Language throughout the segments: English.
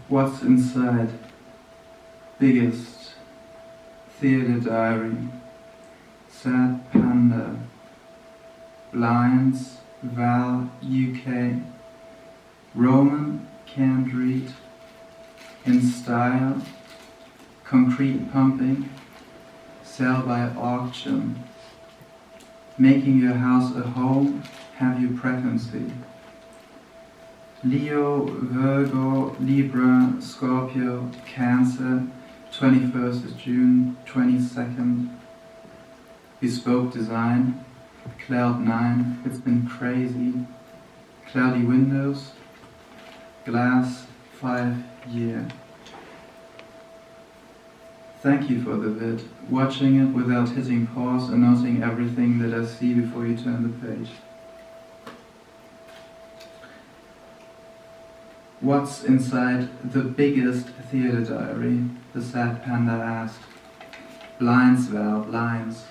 What's inside? Biggest. Theatre diary. Sad panda. Blinds. Val, UK. Roman, can't read. In style. Concrete pumping. Sell by auction. Making your house a home. Have you pregnancy? Leo, Virgo, Libra, Scorpio, Cancer, 21st of June, 22nd. Bespoke design, Cloud 9, it's been crazy. Cloudy windows, glass, 5 year. Thank you for the vid. Watching it without hitting pause and noting everything that I see before you turn the page. What's inside the biggest theatre diary? The sad panda asked. Blinds, Val, blinds.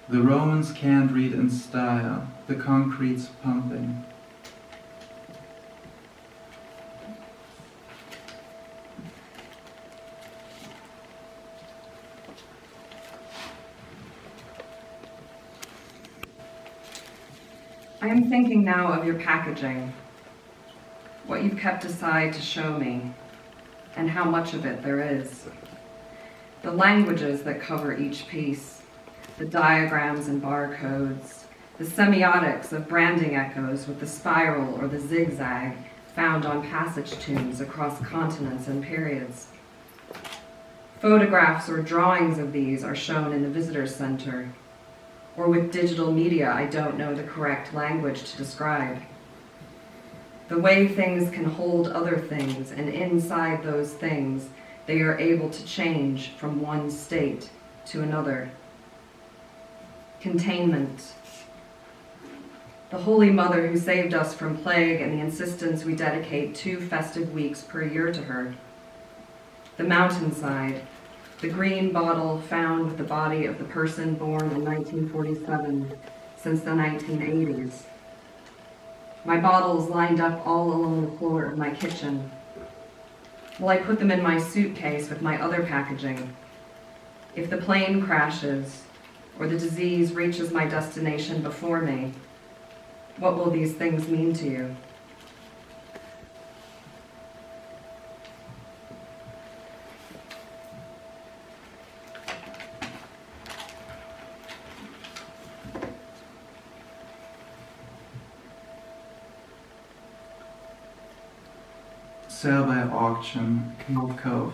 The Romans can't read in style. The concrete's pumping. I am thinking now of your packaging, what you've kept aside to show me, and how much of it there is. The languages that cover each piece, the diagrams and barcodes, the semiotics of branding echoes with the spiral or the zigzag found on passage tunes across continents and periods. Photographs or drawings of these are shown in the visitor center, or with digital media I don't know the correct language to describe. The way things can hold other things, and inside those things, they are able to change from one state to another. Containment. The Holy Mother who saved us from plague and the insistence we dedicate 2 festive weeks per year to her. The mountainside. The green bottle found with the body of the person born in 1947 since the 1980s. My bottles lined up all along the floor of my kitchen. Well, I put them in my suitcase with my other packaging. If the plane crashes or the disease reaches my destination before me, what will these things mean to you? Sell by auction, Cove.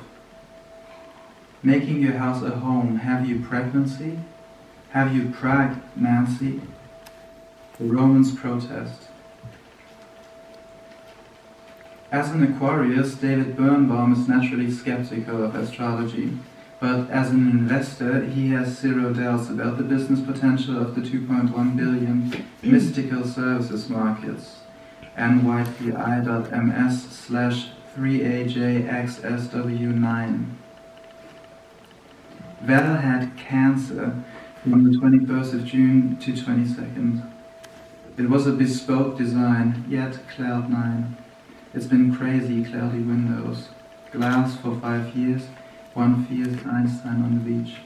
Making your house a home. Have you pregnancy? Have you Prague, Nancy? The Romans protest. As an Aquarius, David Birnbaum is naturally skeptical of astrology, but as an investor, he has zero doubts about the business potential of the 2.1 billion mystical services markets. NYPI.ms/3AJXSW9. Val had Cancer from the 21st of June to 22nd. It was a bespoke design, yet Cloud 9. It's been crazy, cloudy windows. Glass for 5 years, 1 Fiat Einstein on the beach.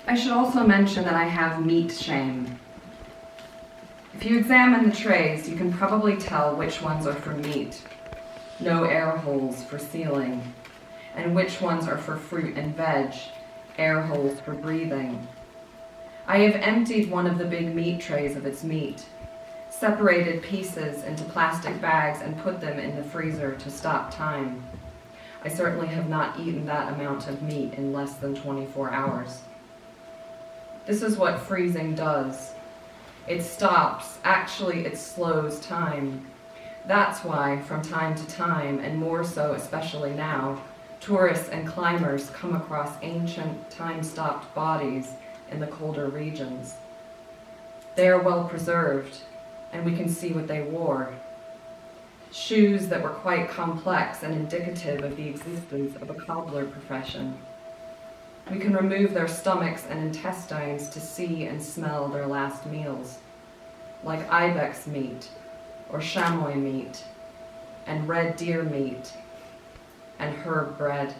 I should also mention that I have meat shame. If you examine the trays, you can probably tell which ones are for meat, no air holes for sealing, and which ones are for fruit and veg, air holes for breathing. I have emptied one of the big meat trays of its meat, separated pieces into plastic bags and put them in the freezer to stop time. I certainly have not eaten that amount of meat in less than 24 hours. This is what freezing does. It stops, actually it slows time. That's why, from time to time, and more so especially now, tourists and climbers come across ancient, time-stopped bodies in the colder regions. They are well preserved, and we can see what they wore. Shoes that were quite complex and indicative of the existence of a cobbler profession. We can remove their stomachs and intestines to see and smell their last meals. like ibex meat, or chamois meat, and red deer meat, and herb bread.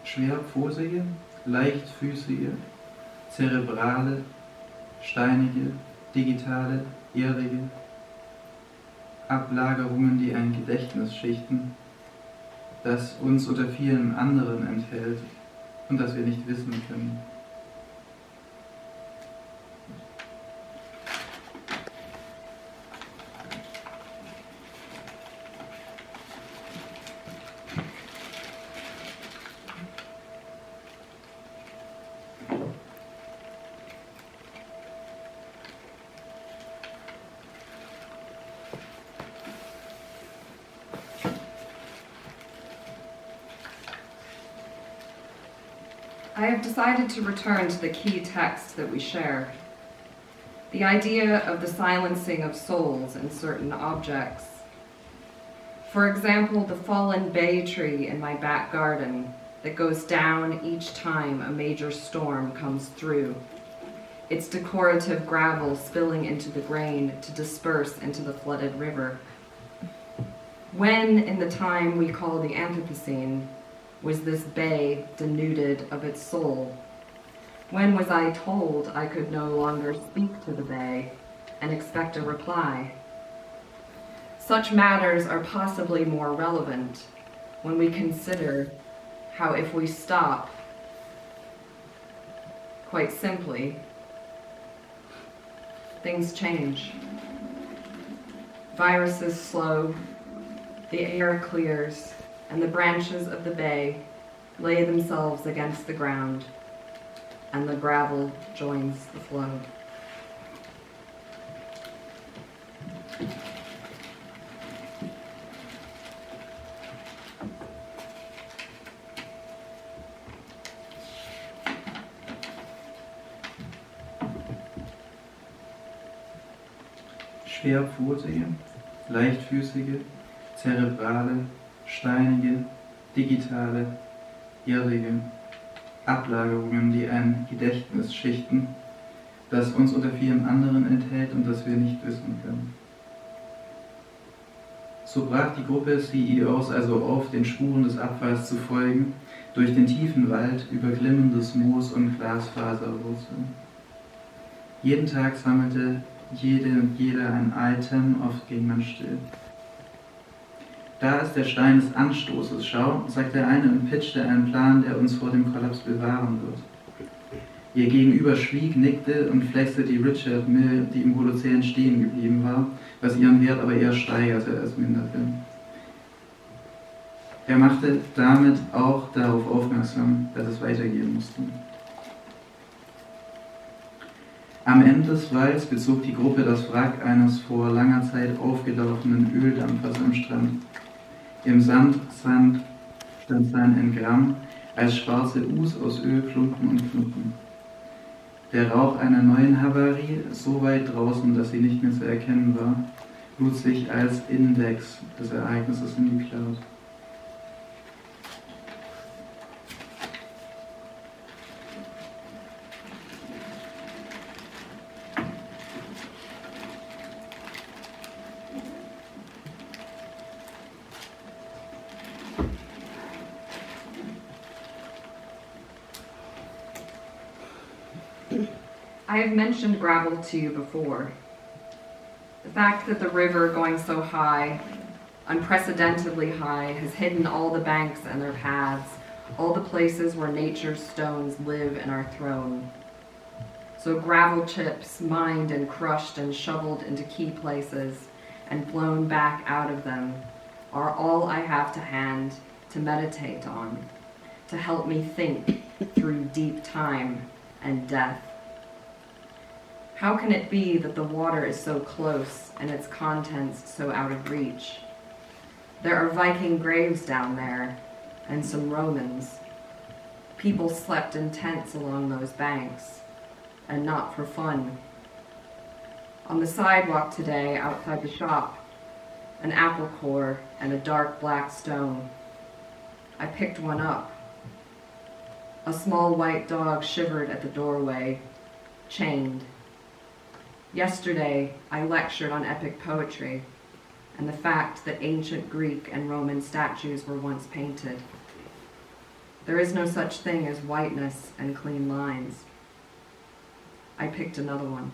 Schwerpfosige, leichtfüßige, zerebrale, steinige, digitale, irrige, Ablagerungen, die ein Gedächtnis schichten, das uns unter vielen anderen enthält und das wir nicht wissen können. I have decided to return to the key text that we share. The idea of the silencing of souls in certain objects. For example, the fallen bay tree in my back garden that goes down each time a major storm comes through, its decorative gravel spilling into the grain to disperse into the flooded river. When, in the time we call the Anthropocene, was this bay denuded of its soul? When was I told I could no longer speak to the bay and expect a reply? Such matters are possibly more relevant when we consider how if we stop, quite simply, things change. Viruses slow, the air clears, and the branches of the bay lay themselves against the ground, and the gravel joins the flow. Schwerpfotige, leichtfüßige, zerebrale, steinige, digitale, irrige Ablagerungen, die ein Gedächtnis schichten, das uns unter vielem anderen enthält und das wir nicht wissen können. So brach die Gruppe CEOs also auf, den Spuren des Abfalls zu folgen, durch den tiefen Wald, über glimmendes Moos und Glasfaserwurzeln. Jeden Tag sammelte jede und jeder ein Item, oft ging man still. Da ist der Stein des Anstoßes, schau, sagt der eine und pitchte einen Plan, der uns vor dem Kollaps bewahren wird. Ihr Gegenüber schwieg, nickte und flexte die Richard Mill, die im Holozän stehen geblieben war, was ihren Wert aber eher steigerte als minderte. Er machte damit auch darauf aufmerksam, dass es weitergehen musste. Am Ende des Walds bezog die Gruppe das Wrack eines vor langer Zeit aufgelaufenen Öldampfers am Strand. Im Sand stand sein Engramm als schwarze Us aus Ölklumpen und Knochen. Der Rauch einer neuen Havarie, so weit draußen, dass sie nicht mehr zu erkennen war, lud sich als Index des Ereignisses in die Cloud. I have mentioned gravel to you before. The fact that the river going so high, unprecedentedly high, has hidden all the banks and their paths, all the places where nature's stones live and are thrown. So gravel chips, mined and crushed and shoveled into key places and blown back out of them, are all I have to hand to meditate on, to help me think through deep time and death. How can it be that the water is so close and its contents so out of reach? There are Viking graves down there, and some Romans. People slept in tents along those banks, and not for fun. On the sidewalk today, outside the shop, an apple core and a dark black stone. I picked one up. A small white dog shivered at the doorway, chained. Yesterday, I lectured on epic poetry and the fact that ancient Greek and Roman statues were once painted. There is no such thing as whiteness and clean lines. I picked another one.